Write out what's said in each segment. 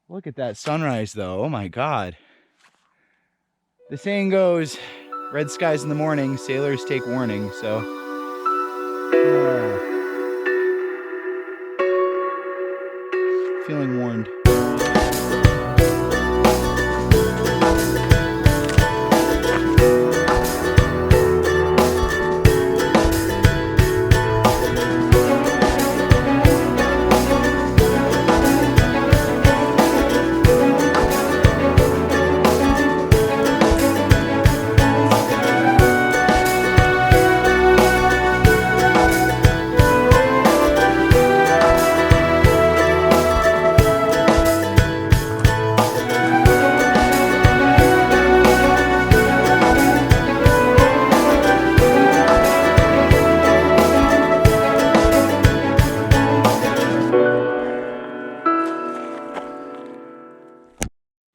Look at that sunrise though, oh my God. The saying goes, red skies in the morning, sailors take warning, so. Feeling warned.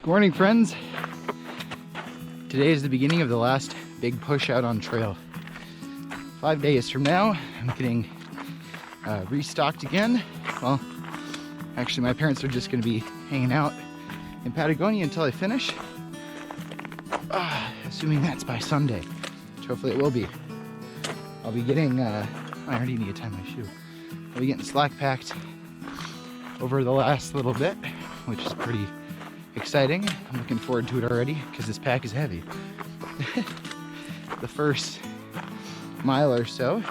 Good morning, friends. Today is the beginning of the last big push out on trail. 5 days from now, I'm getting restocked again. Well, actually my parents are just gonna be hanging out in Patagonia until I finish. Assuming that's by Sunday, which hopefully it will be. I'll be getting, I already need to tie my shoe. I'll be getting slack packed over the last little bit, which is pretty exciting. I'm looking forward to it already because this pack is heavy. The first mile or so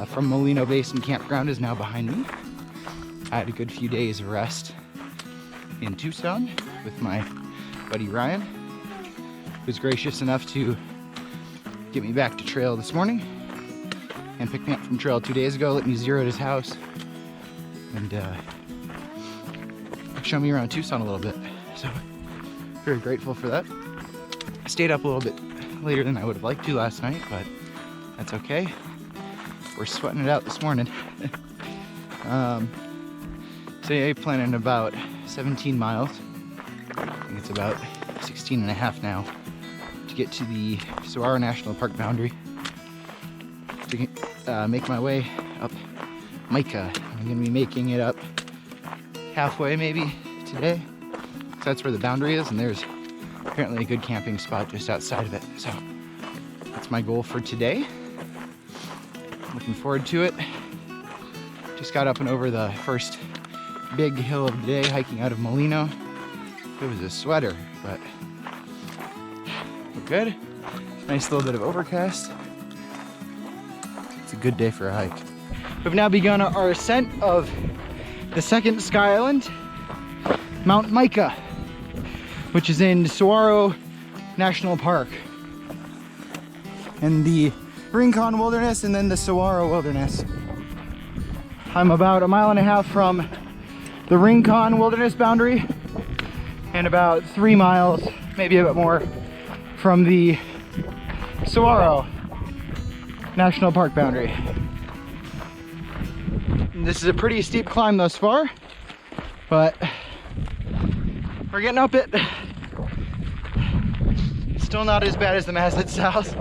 from Molino Basin Campground is now behind me. I had a good few days of rest in Tucson with my buddy Ryan, who was gracious enough to get me back to trail this morning and pick me up from trail 2 days ago, let me zero at his house, and show me around Tucson a little bit. So very grateful for that. I stayed up a little bit later than I would have liked to last night, but that's okay. We're sweating it out this morning. Today I'm planning about 17 miles. I think it's about 16 and a half now to get to the Saguaro National Park boundary to make my way up Mica. I'm gonna be making it up halfway maybe today. So that's where the boundary is, and there's apparently a good camping spot just outside of it. So that's my goal for today. Looking forward to it. Just got up and over the first big hill of the day, hiking out of Molino. It was a sweater, but we're good. Nice little bit of overcast. It's a good day for a hike. We've now begun our ascent of the second sky island, Mount Mica, which is in Saguaro National Park, and the Rincon Wilderness, and then the Saguaro Wilderness. I'm about 1.5 miles from the Rincon Wilderness boundary and about 3 miles, maybe a bit more, from the Saguaro National Park boundary. This is a pretty steep climb thus far, but we're getting up it. Still not as bad as the Mazda South.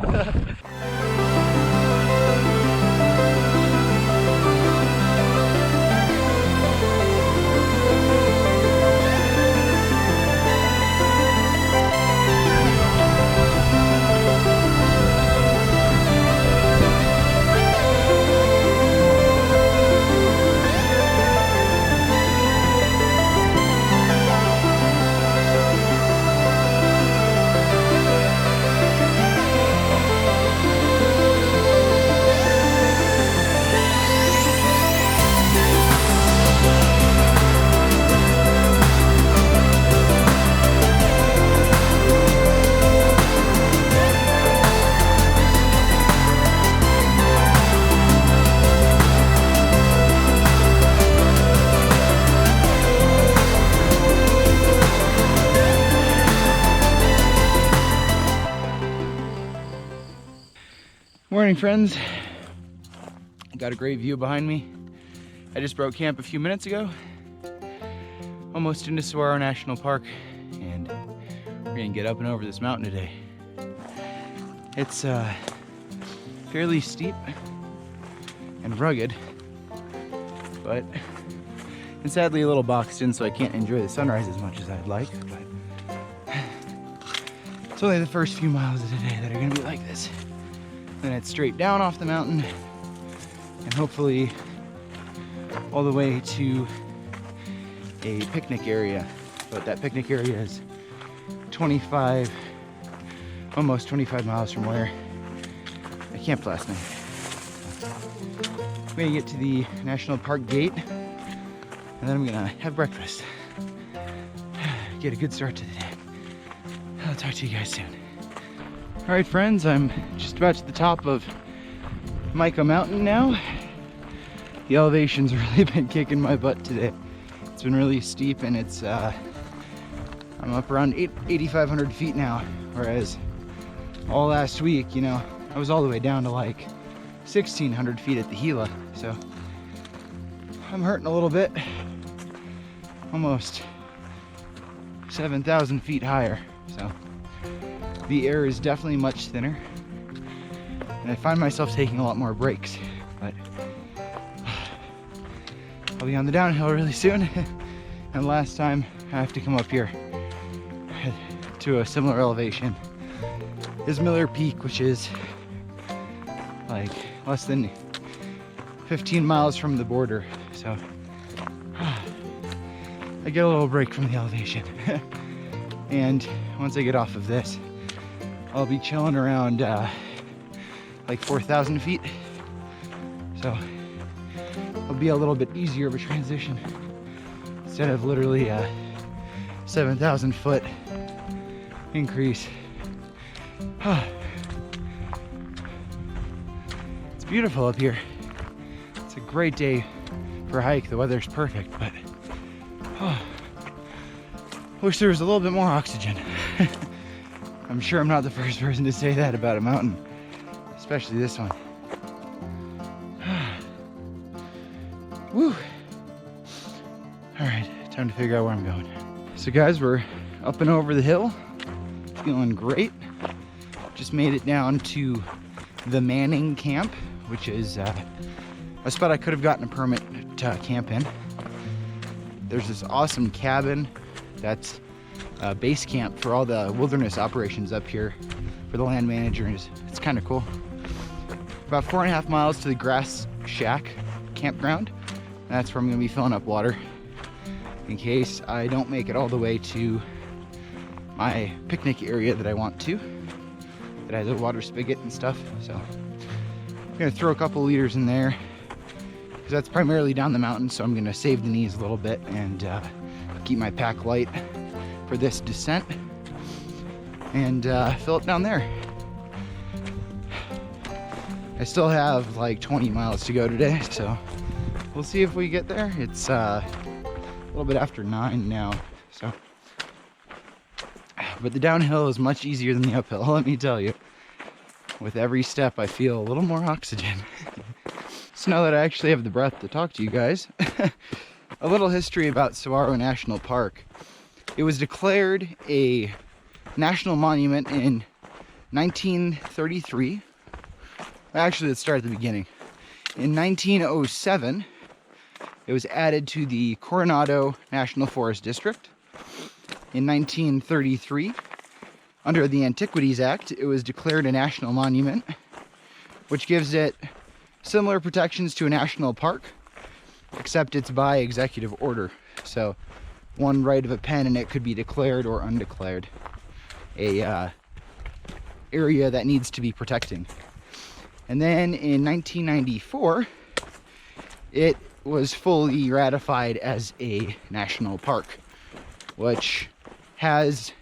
Morning, friends. Got a great view behind me. I just broke camp a few minutes ago, almost into Saguaro National Park, and we're gonna get up and over this mountain today. It's fairly steep and rugged, but And sadly a little boxed in, so I can't enjoy the sunrise as much as I'd like, but it's only the first few miles of the day that are gonna be like this. Then it's straight down off the mountain and hopefully all the way to a picnic area. But that picnic area is 25, almost 25 miles from where I camped last night. I'm gonna get to the National Park gate and then I'm gonna have breakfast. Get a good start to the day. I'll talk to you guys soon. All right, friends, I'm just about to the top of Mica Mountain now. The elevation's really been kicking my butt today. It's been really steep and it's, I'm up around 8,500 feet now, whereas all last week, you know, I was all the way down to like 1,600 feet at the Gila, so I'm hurting a little bit. Almost 7,000 feet higher, so the air is definitely much thinner, and I find myself taking a lot more breaks, but I'll be on the downhill really soon. And last time I have to come up here to a similar elevation is Miller Peak, which is like less than 15 miles from the border, so I get a little break from the elevation. And once I get off of this, I'll be chilling around like 4,000 feet, so it'll be a little bit easier of a transition instead of literally a 7,000 foot increase. It's beautiful up here. It's a great day for a hike. The weather's perfect, but wish there was a little bit more oxygen. I'm sure I'm not the first person to say that about a mountain, especially this one. Woo! All right, time to figure out where I'm going. So guys, we're up and over the hill, feeling great. Just made it down to the Manning camp, which is a spot I could have gotten a permit to camp in. There's this awesome cabin that's a base camp for all the wilderness operations up here for the land managers. It's kind of cool. About 4.5 miles to the Grass Shack campground. That's where I'm gonna be filling up water in case I don't make it all the way to my picnic area that I want to, that has a water spigot and stuff. So I'm gonna throw a couple liters in there because that's primarily down the mountain, so I'm gonna save the knees a little bit and keep my pack light for this descent and fill it down there. I still have like 20 miles to go today, so we'll see if we get there. It's a little bit after 9 now, so. But the downhill is much easier than the uphill, let me tell you. With every step, I feel a little more oxygen. So now that I actually have the breath to talk to you guys, a little history about Saguaro National Park. It was declared a national monument in 1933. Actually, let's start at the beginning. In 1907, it was added to the Coronado National Forest District. In 1933, under the Antiquities Act, it was declared a national monument, which gives it similar protections to a national park, except it's by executive order. So one right of a pen and it could be declared or undeclared a area that needs to be protected. And then in 1994, it was fully ratified as a national park, which has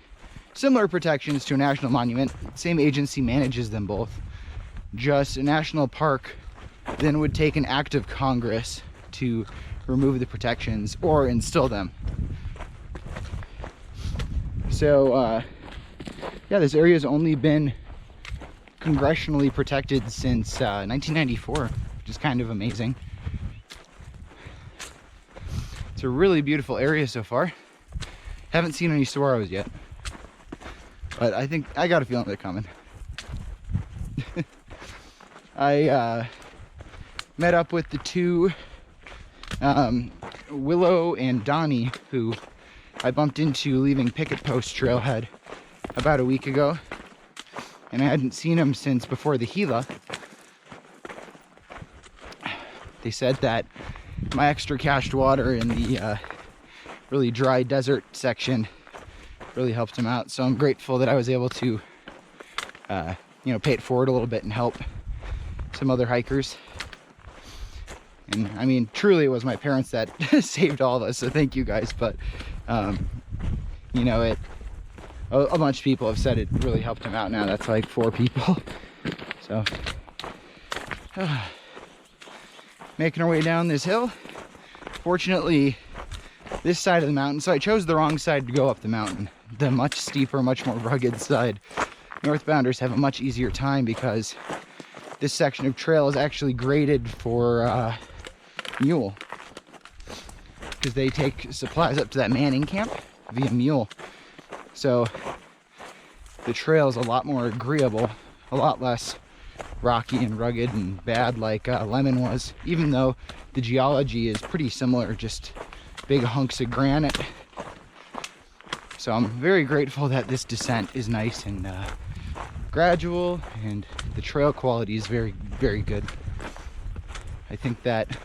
similar protections to a national monument. Same agency manages them both. Just a national park then would take an act of Congress to remove the protections or instill them. So yeah, this area has only been congressionally protected since 1994, which is kind of amazing. It's a really beautiful area so far. Haven't seen any saguaros yet, but I think I got a feeling they're coming. I met up with the two Willow and Donnie, who I bumped into leaving Picket Post Trailhead about a week ago, and I hadn't seen them since before the Gila. They said that my extra cached water in the really dry desert section really helped them out, so I'm grateful that I was able to you know, pay it forward a little bit and help some other hikers. And I mean, truly it was my parents that saved all of us, so thank you guys. But you know, a bunch of people have said it really helped them out. Now that's like 4 people. So making our way down this hill. Fortunately, this side of the mountain, so I chose the wrong side to go up the mountain, the much steeper, much more rugged side. Northbounders have a much easier time because this section of trail is actually graded for mule, because they take supplies up to that Manning camp via mule. So the trail is a lot more agreeable, a lot less rocky and rugged and bad like Lemon was, even though the geology is pretty similar, just big hunks of granite. So I'm very grateful that this descent is nice and gradual, and the trail quality is very, very good. I think that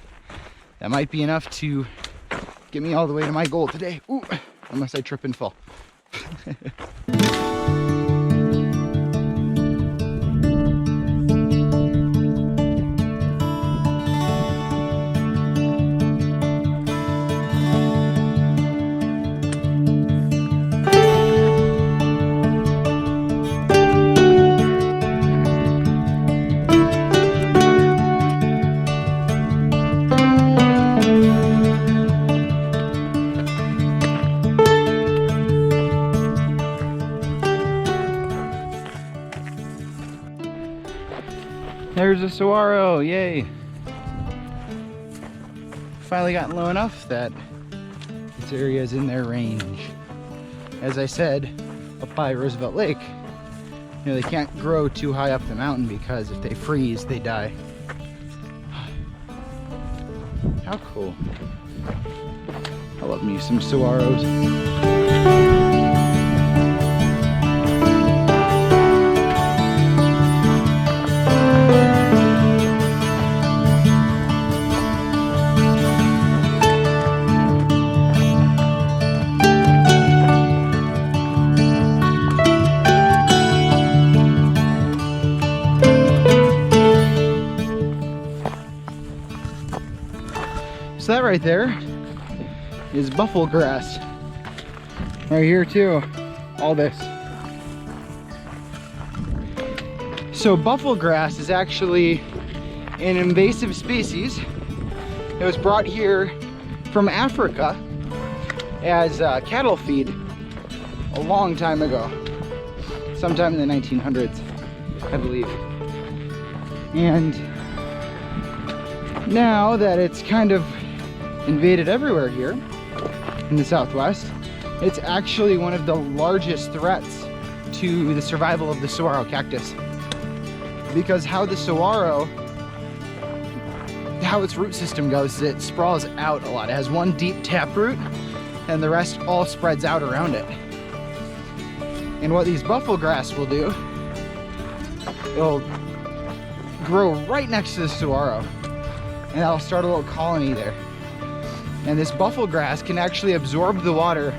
might be enough to get me all the way to my goal today. Ooh, unless I trip and fall. There's a saguaro, yay! Finally gotten low enough that this area is in their range. As I said, up by Roosevelt Lake, you know, they can't grow too high up the mountain because if they freeze, they die. How cool. I love me some saguaros. So that right there is buffelgrass. Right here too, all this. So buffelgrass is actually an invasive species. It was brought here from Africa as cattle feed a long time ago. Sometime in the 1900s, I believe. And now that it's kind of invaded everywhere here in the Southwest, it's actually one of the largest threats to the survival of the saguaro cactus, because how its root system goes is it sprawls out a lot. It has one deep taproot and the rest all spreads out around it. And what these buffelgrass will do, it'll grow right next to the saguaro, and that'll start a little colony there. And this buffelgrass can actually absorb the water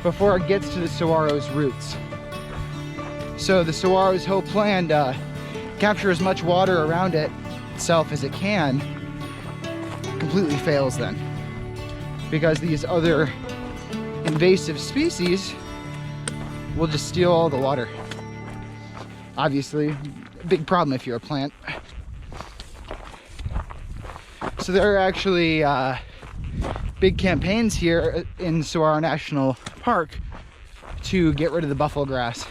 before it gets to the saguaro's roots. So the saguaro's whole plan to capture as much water around itself as it can completely fails then, because these other invasive species will just steal all the water. Obviously, a big problem if you're a plant. So there are actually big campaigns here in Saguaro National Park to get rid of the buffelgrass.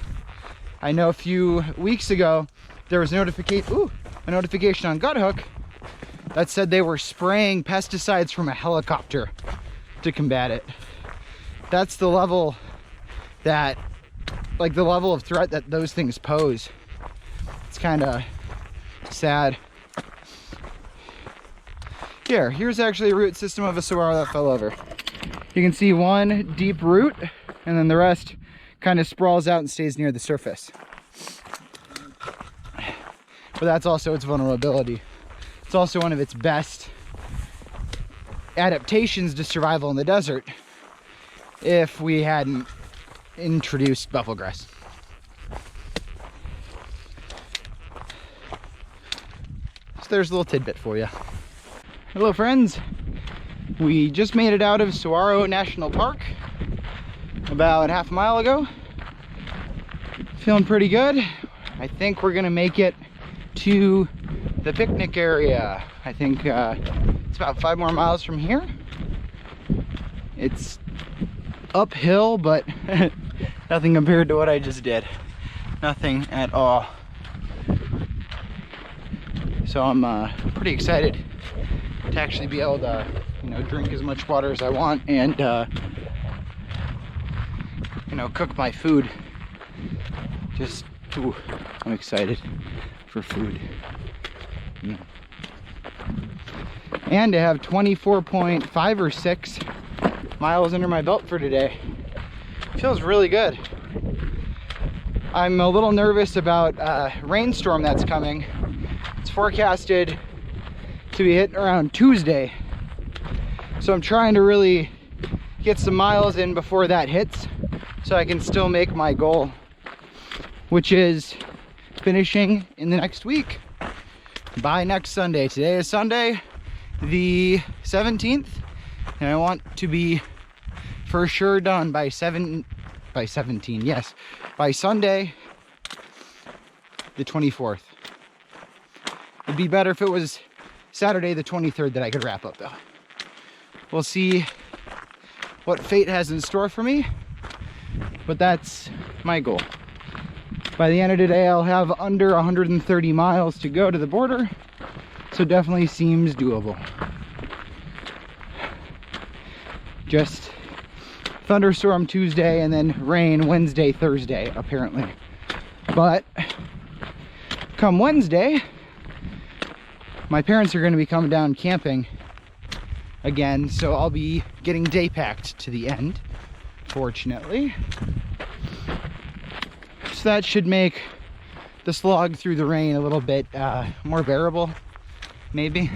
I know a few weeks ago there was a notification on Guthook that said they were spraying pesticides from a helicopter to combat it. That's the level that, like the level of threat that those things pose. It's kind of sad. Here's actually a root system of a saguaro that fell over. You can see one deep root, and then the rest kind of sprawls out and stays near the surface. But that's also its vulnerability. It's also one of its best adaptations to survival in the desert if we hadn't introduced buffelgrass. So there's a little tidbit for you. Hello friends, we just made it out of Saguaro National Park about half a mile ago. Feeling pretty good. I think we're gonna make it to the picnic area. I think it's about 5 more miles from here. It's uphill, but nothing compared to what I just did. Nothing at all. So I'm pretty excited to actually be able to, drink as much water as I want and, cook my food. I'm excited for food. And to have 24.5 or 6 miles under my belt for today. Feels really good. I'm a little nervous about a rainstorm that's coming. It's forecasted to be hitting around Tuesday. So I'm trying to really get some miles in before that hits so I can still make my goal, which is finishing in the next week by next Sunday. Today is Sunday the 17th, and I want to be for sure done by Sunday the 24th. It'd be better if it was Saturday the 23rd that I could wrap up though. We'll see what fate has in store for me, but that's my goal. By the end of today, I'll have under 130 miles to go to the border, so definitely seems doable. Just thunderstorm Tuesday and then rain Wednesday, Thursday, apparently. But come Wednesday, my parents are going to be coming down camping again, so I'll be getting day packed to the end, fortunately. So that should make the slog through the rain a little bit more bearable, maybe.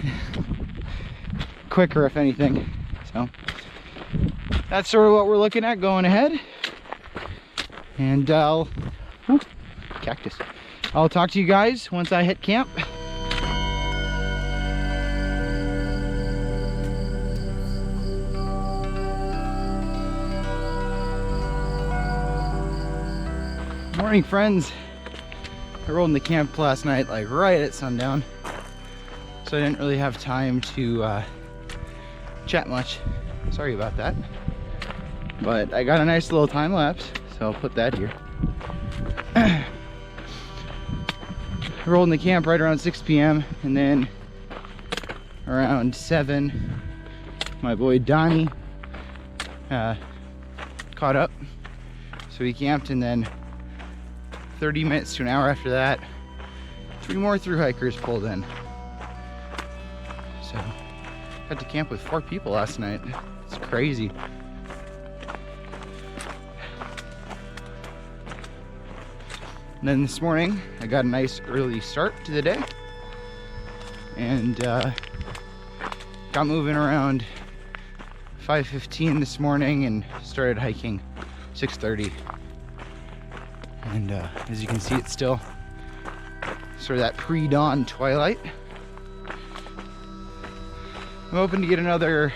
Quicker, if anything. So that's sort of what we're looking at going ahead. And cactus. I'll talk to you guys once I hit camp. Morning friends. I rolled into camp last night like right at sundown, so I didn't really have time to chat much. Sorry about that, but I got a nice little time lapse, so I'll put that here. I rolled into camp right around 6 p.m. and then around 7 my boy Donnie caught up, so he camped, and then 30 minutes to an hour after that, 3 more thru hikers pulled in. So got to camp with 4 people last night. It's crazy. And then this morning I got a nice early start to the day and got moving around 5:15 this morning and started hiking 6:30. And as you can see, it's still sort of that pre-dawn twilight. I'm hoping to get another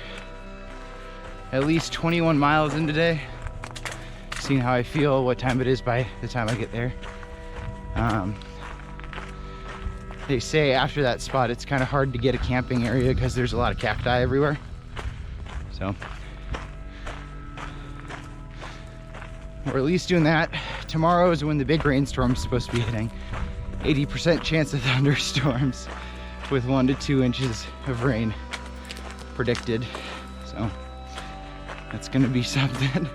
at least 21 miles in today, seeing how I feel, what time it is by the time I get there. They say after that spot it's kind of hard to get a camping area because there's a lot of cacti everywhere. So we're at least doing that. Tomorrow is when the big rainstorm's supposed to be hitting. 80% chance of thunderstorms with 1 to 2 inches of rain predicted. So that's gonna be something.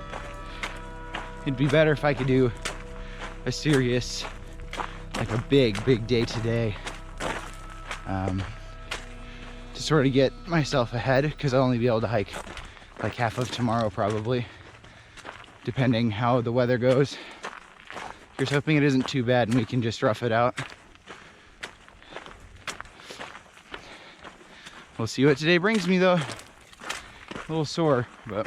It'd be better if I could do a serious, like a big day today, to to sort of get myself ahead, because I'll only be able to hike like half of tomorrow probably, depending how the weather goes. Here's hoping it isn't too bad and we can just rough it out. We'll see what today brings me though. A little sore, but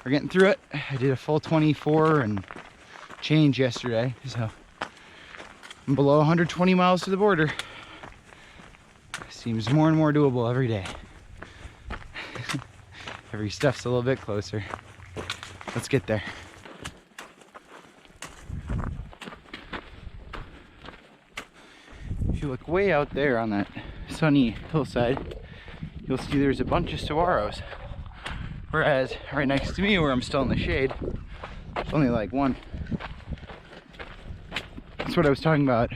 we're getting through it. I did a full 24 and change yesterday, so I'm below 120 miles to the border. Seems more and more doable every day. Every steps a little bit closer. Let's get there. If you look way out there on that sunny hillside, you'll see there's a bunch of saguaros. Whereas right next to me, where I'm still in the shade, there's only like one. That's what I was talking about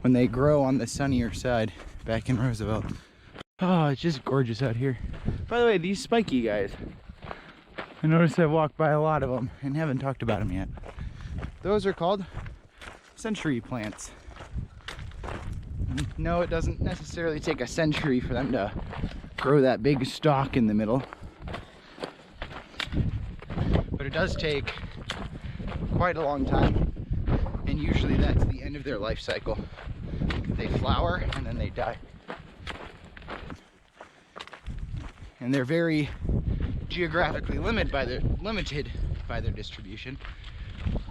when they grow on the sunnier side back in Roosevelt. Oh, it's just gorgeous out here. By the way, these spiky guys, I noticed I've walked by a lot of them and haven't talked about them yet. Those are called century plants. No, it doesn't necessarily take a century for them to grow that big stalk in the middle. But it does take quite a long time, and usually that's the end of their life cycle. They flower and then they die. And they're very geographically limited by their distribution.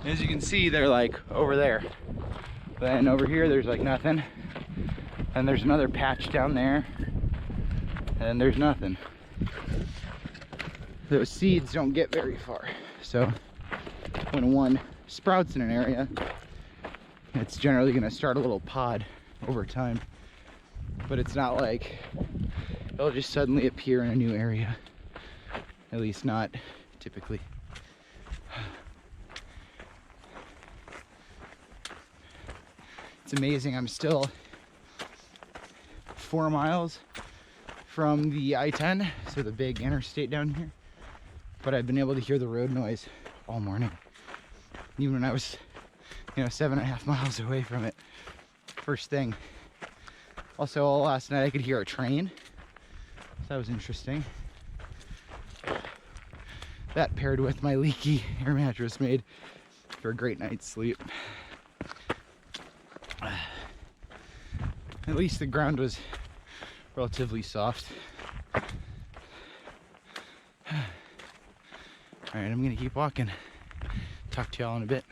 As you can see, they're like over there. Then over here there's like nothing. And there's another patch down there. And there's nothing. Those seeds don't get very far. So when one sprouts in an area, it's generally going to start a little pod over time. But it's not like it'll just suddenly appear in a new area. At least not typically. It's amazing. I'm still 4 miles from the I-10, so the big interstate down here. But I've been able to hear the road noise all morning. Even when I was, 7.5 miles away from it. First thing. Also, last night I could hear a train. So that was interesting. That paired with my leaky air mattress made for a great night's sleep. At least the ground was relatively soft. Alright, I'm gonna keep walking. Talk to y'all in a bit.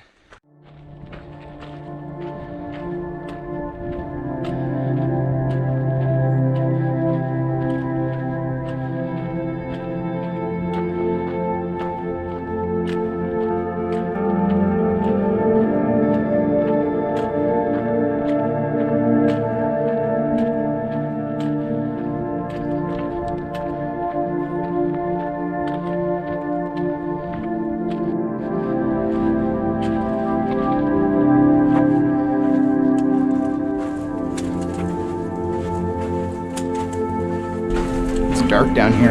Dark down here.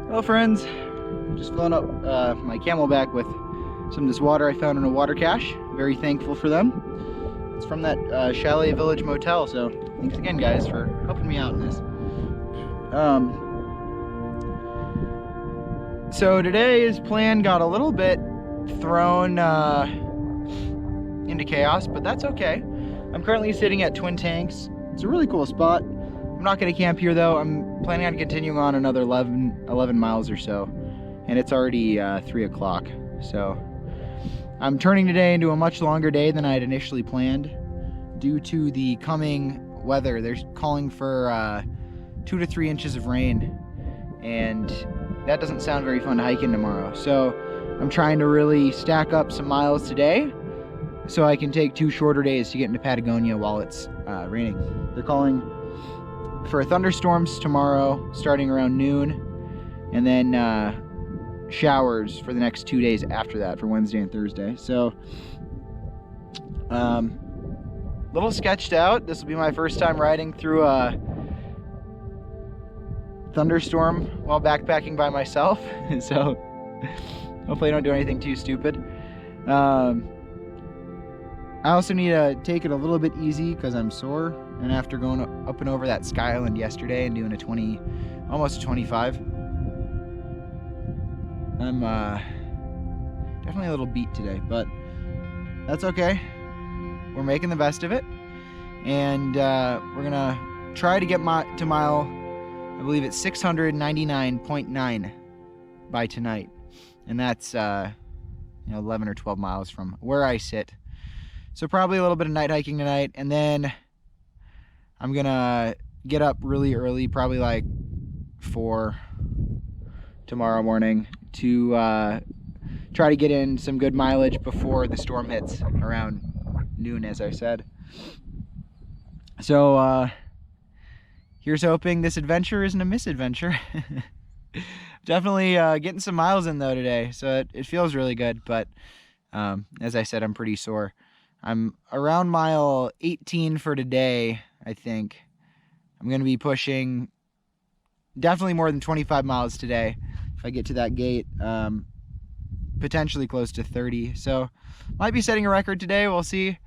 Hello friends, just filling up my Camelback with some of this water I found in a water cache. Very thankful for them. It's from that Chalet Village Motel, so thanks again guys for helping me out in this. So today's plan got a little bit thrown into chaos, but that's okay. I'm currently sitting at Twin Tanks. It's a really cool spot. I'm not going to camp here though. I'm planning on continuing on another 11 miles or so, and it's already 3 o'clock. So I'm turning today into a much longer day than I had initially planned due to the coming weather. They're calling for 2 to 3 inches of rain, and that doesn't sound very fun to hike in tomorrow. So I'm trying to really stack up some miles today so I can take 2 shorter days to get into Patagonia while it's raining. They're calling for thunderstorms tomorrow starting around noon, and then showers for the next 2 days after that, for Wednesday and Thursday. So little sketched out. This will be my first time riding through a thunderstorm while backpacking by myself, so hopefully I don't do anything too stupid. I also need to take it a little bit easy because I'm sore, and after going up and over that Sky Island yesterday and doing a 20, almost a 25, I'm definitely a little beat today, but that's okay. We're making the best of it, and we're gonna try to get to mile, I believe it's 699.9 by tonight, and that's 11 or 12 miles from where I sit. So probably a little bit of night hiking tonight, and then I'm gonna get up really early, probably like 4 tomorrow morning, to try to get in some good mileage before the storm hits around noon, as I said. So here's hoping this adventure isn't a misadventure. Definitely getting some miles in though today, so it feels really good, but as I said, I'm pretty sore. I'm around mile 18 for today, I think. I'm going to be pushing definitely more than 25 miles today if I get to that gate, potentially close to 30. So might be setting a record today, we'll see.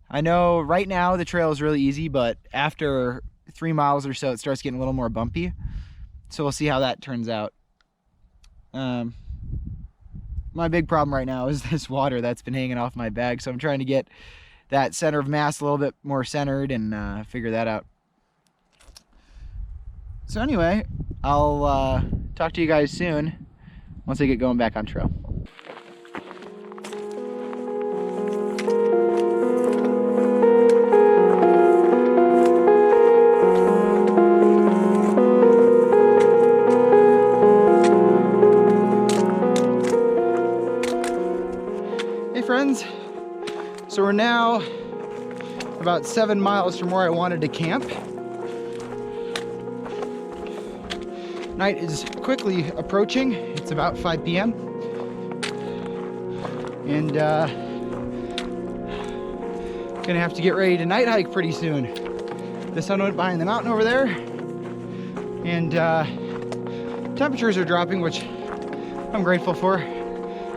I know right now the trail is really easy, but after 3 miles or so it starts getting a little more bumpy. So we'll see how that turns out. My big problem right now is this water that's been hanging off my bag, so I'm trying to get that center of mass a little bit more centered and figure that out. So anyway, I'll talk to you guys soon once I get going back on trail. Friends, so we're now about 7 miles from where I wanted to camp. Night is quickly approaching. It's about 5 p.m. and gonna have to get ready to night hike pretty soon. The sun went behind the mountain over there, and temperatures are dropping, which I'm grateful for,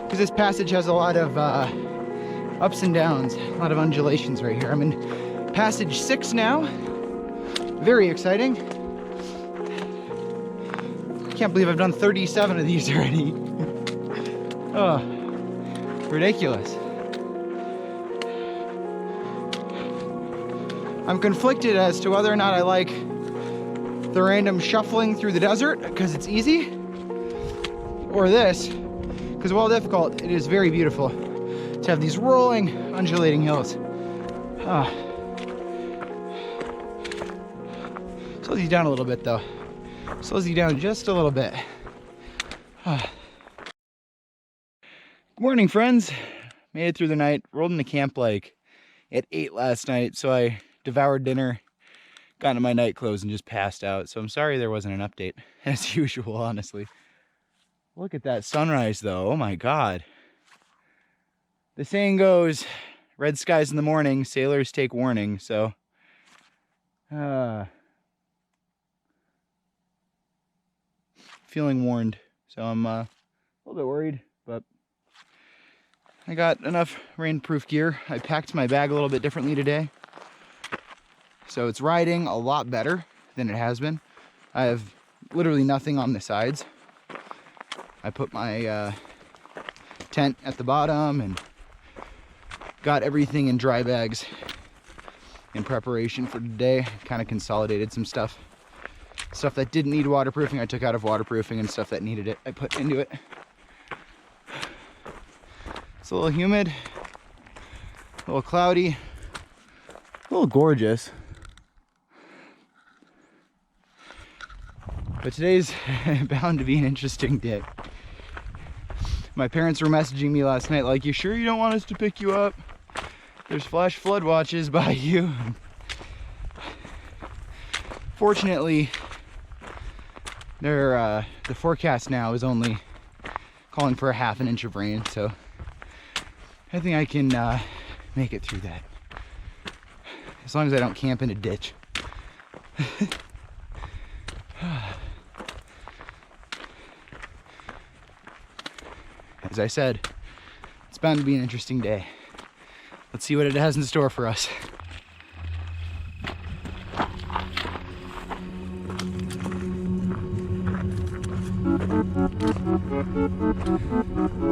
because this passage has a lot of ups and downs, a lot of undulations right here. I'm in passage 6 now. Very exciting. Can't believe I've done 37 of these already. Oh, ridiculous. I'm conflicted as to whether or not I like the random shuffling through the desert because it's easy, or this, because while difficult, it is very beautiful to have these rolling, undulating hills. Slows you down a little bit though. Slows you down just a little bit. Good morning, friends. Made it through the night. Rolled into camp like at 8 last night, so I devoured dinner, got into my night clothes, and just passed out. So I'm sorry there wasn't an update, as usual, honestly. Look at that sunrise though. Oh my God. The saying goes, red skies in the morning, sailors take warning. So feeling warned. So I'm a little bit worried, but I got enough rainproof gear. I packed my bag a little bit differently today, so it's riding a lot better than it has been. I have literally nothing on the sides. I put my tent at the bottom and got everything in dry bags in preparation for today. Kind of consolidated some stuff. Stuff that didn't need waterproofing, I took out of waterproofing, and stuff that needed it, I put into it. It's a little humid, a little cloudy, a little gorgeous. But today's bound to be an interesting day. My parents were messaging me last night like, you sure you don't want us to pick you up? There's flash flood watches by you. Fortunately, the forecast now is only calling for a ½ inch of rain, so I think I can make it through that. As long as I don't camp in a ditch. as I said, it's bound to be an interesting day. Let's see what it has in store for us.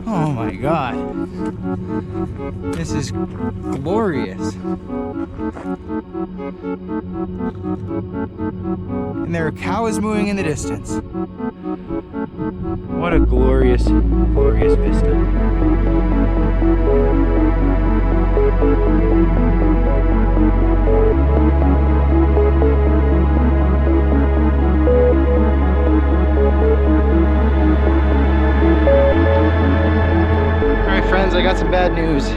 Oh my God. This is glorious. And there are cows mooing in the distance. What a glorious, glorious vista. Alright friends, I got some bad news.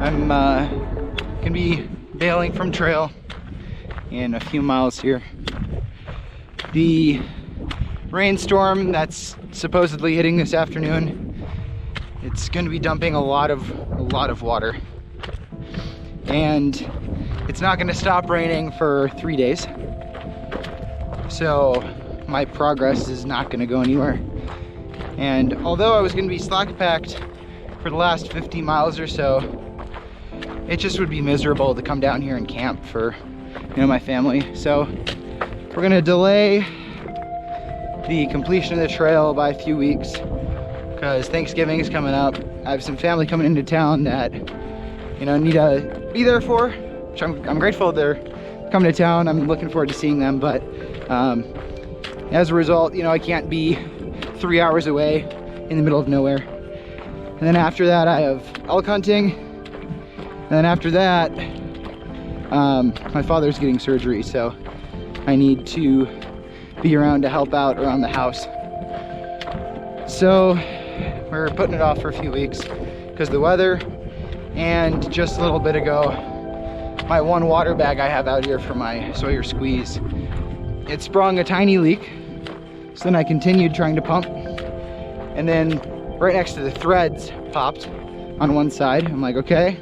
I'm gonna be bailing from trail in a few miles here. The rainstorm that's supposedly hitting this afternoon, it's going to be dumping a lot of water, and it's not going to stop raining for 3 days, so my progress is not going to go anywhere. And although I was going to be slack packed for the last 50 miles or so, it just would be miserable to come down here and camp for, you know, my family. So we're going to delay the completion of the trail by a few weeks because Thanksgiving is coming up. I have some family coming into town that, you know, need to be there for, which I'm grateful they're coming to town. I'm looking forward to seeing them, but as a result, you know, I can't be 3 hours away in the middle of nowhere. And then after that, I have elk hunting. And then after that, my father's getting surgery, so I need to be around to help out around the house. So we're putting it off for a few weeks because of the weather. And just a little bit ago, my one water bag I have out here for my Sawyer squeeze, it sprung a tiny leak. So then I continued trying to pump, and then right next to the threads popped on one side. I'm like, okay,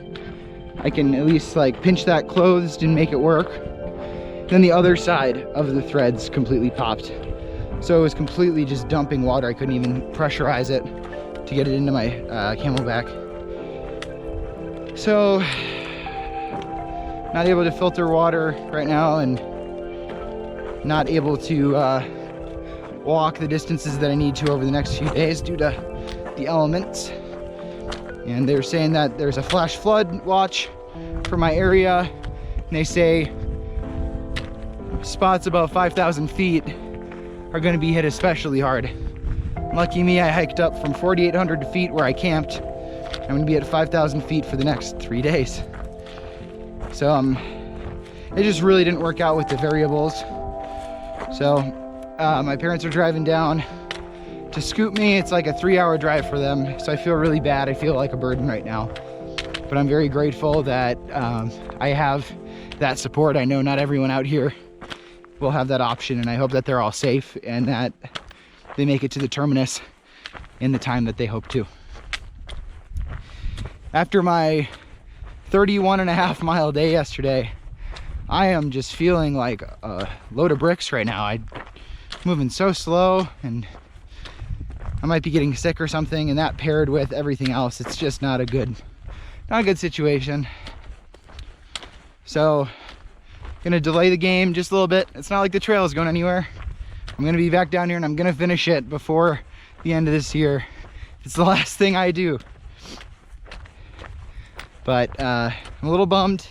I can at least like pinch that closed and make it work. Then the other side of the threads completely popped. So it was completely just dumping water. I couldn't even pressurize it to get it into my camelback. So, not able to filter water right now, and not able to walk the distances that I need to over the next few days due to the elements. And they're saying that there's a flash flood watch for my area, and they say spots above 5,000 feet are going to be hit especially hard. Lucky me, I hiked up from 4,800 feet where I camped. I'm going to be at 5,000 feet for the next 3 days. So it just really didn't work out with the variables. So my parents are driving down to scoop me. It's like a 3-hour drive for them, so I feel really bad. I feel like a burden right now, but I'm very grateful that I have that support. I know not everyone out here will have that option, and I hope that they're all safe and that they make it to the terminus in the time that they hope to. After my 31.5 mile day yesterday, I am just feeling like a load of bricks right now. I'm moving so slow, and I might be getting sick or something, and that paired with everything else, it's just not a good situation. So gonna delay the game just a little bit. It's not like the trail is going anywhere. I'm gonna be back down here, and I'm gonna finish it before the end of this year. It's the last thing I do. But I'm a little bummed,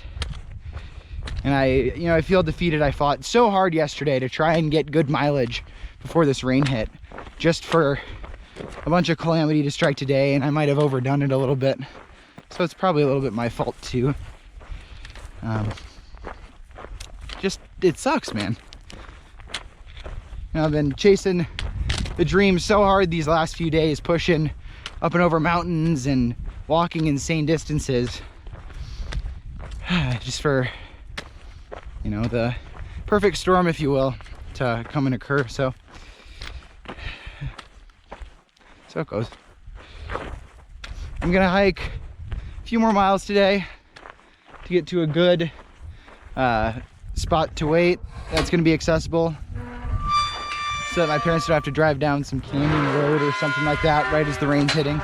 and I feel defeated. I fought so hard yesterday to try and get good mileage before this rain hit, just for a bunch of calamity to strike today, and I might have overdone it a little bit. So it's probably a little bit my fault too. Just, it sucks, man. You know, I've been chasing the dream so hard these last few days, pushing up and over mountains and walking insane distances, just for, you know, the perfect storm, if you will, to come and occur. So it goes. I'm gonna hike a few more miles today to get to a good spot to wait that's gonna be accessible. so that my parents don't have to drive down some canyon road or something like that right as the rain's hitting.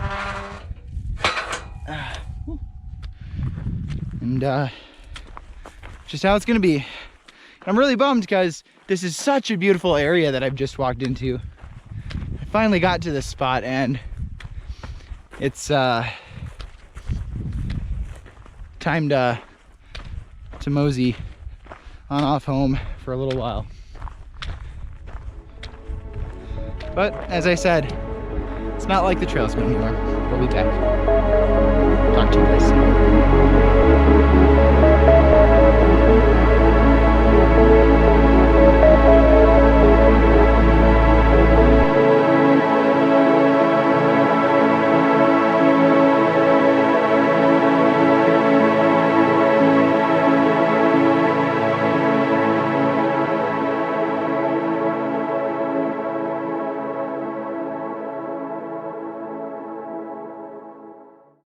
And just how it's gonna be. I'm really bummed because this is such a beautiful area that I've just walked into. I finally got to this spot and it's time to mosey on off home for a little while. But as I said, it's not like the trail's been anymore. We'll be back. Talk to you guys soon.